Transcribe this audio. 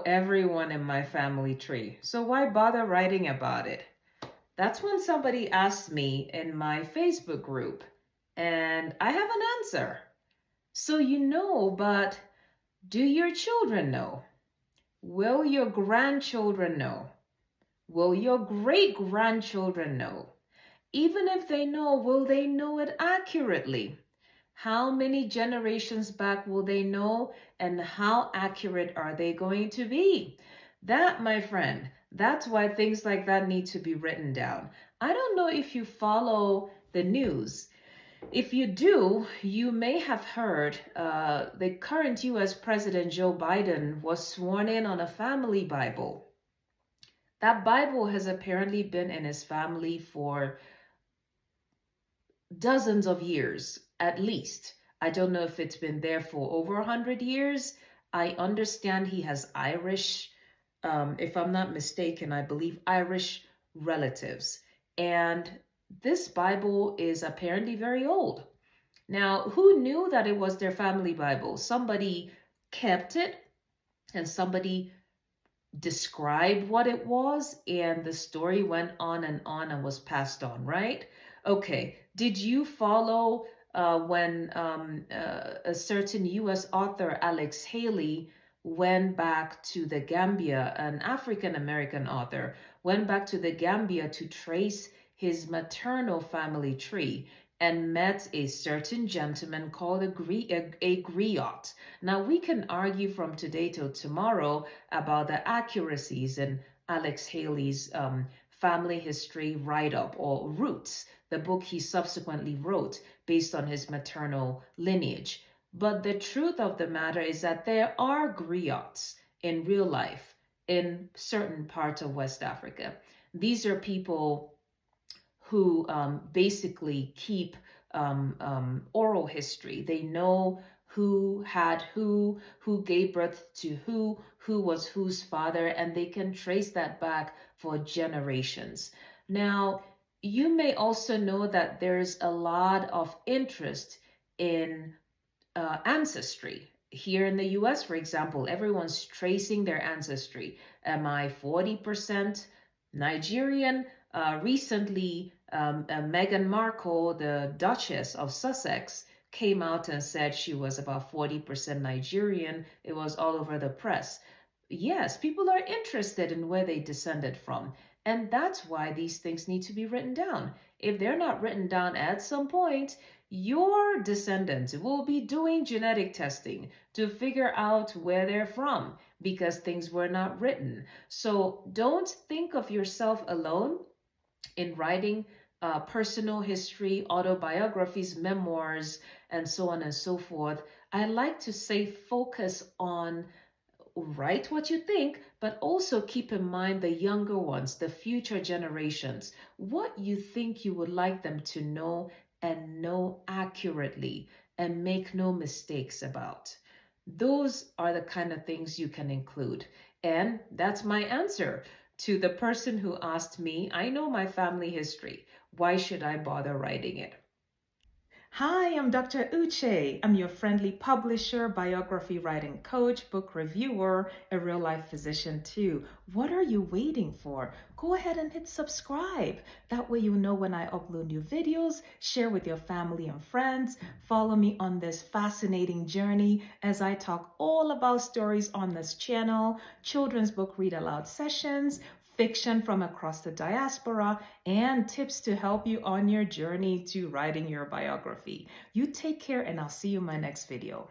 everyone in my family tree, so why bother writing about it? That's when somebody asked me in my Facebook group, and I have an answer. So you know, but do your children know? Will your grandchildren know? Will your great-grandchildren know? Even if they know, will they know it accurately? How many generations back will they know, and how accurate are they going to be? That, my friend, that's why things like that need to be written down. I don't know if you follow the news. If you do, you may have heard the current US President Joe Biden was sworn in on a family Bible. That Bible has apparently been in his family for dozens of years, at least. I don't know if it's been there for over 100 years. I understand he has Irish, if I'm not mistaken, I believe Irish relatives. And this Bible is apparently very old. Now, who knew that it was their family Bible? Somebody kept it and somebody described what it was, and the story went on and was passed on, right? Okay, did you follow when a certain US author, Alex Haley, went back to the Gambia, an African-American author, went back to the Gambia to trace his maternal family tree and met a certain gentleman called a griot. Now, we can argue from today till tomorrow about the accuracies in Alex Haley's family history write-up, or Roots, the book he subsequently wrote based on his maternal lineage. But the truth of the matter is that there are griots in real life in certain parts of West Africa. These are people who basically keep oral history. They know who had who gave birth to who was whose father, and they can trace that back for generations. Now, you may also know that there's a lot of interest in ancestry. Here in the US, for example, everyone's tracing their ancestry. Am I 40% Nigerian? Recently, Meghan Markle, the Duchess of Sussex, came out and said she was about 40% Nigerian. It was all over the press. Yes, people are interested in where they descended from. And that's why these things need to be written down. If they're not written down at some point, your descendants will be doing genetic testing to figure out where they're from, because things were not written. So don't think of yourself alone in writing personal history, autobiographies, memoirs, and so on and so forth. I like to say focus on write what you think, but also keep in mind the younger ones, the future generations, what you think you would like them to know and know accurately and make no mistakes about. Those are the kind of things you can include. And that's my answer to the person who asked me, I know my family history. Why should I bother writing it? Hi, I'm Dr. Uche. I'm your friendly publisher, biography writing coach, book reviewer, a real-life physician too. What are you waiting for? Go ahead and hit subscribe. That way you know when I upload new videos. Share with your family and friends. Follow me on this fascinating journey as I talk all about stories on this channel, children's book read aloud sessions, fiction from across the diaspora, and tips to help you on your journey to writing your biography. You take care, and I'll see you in my next video.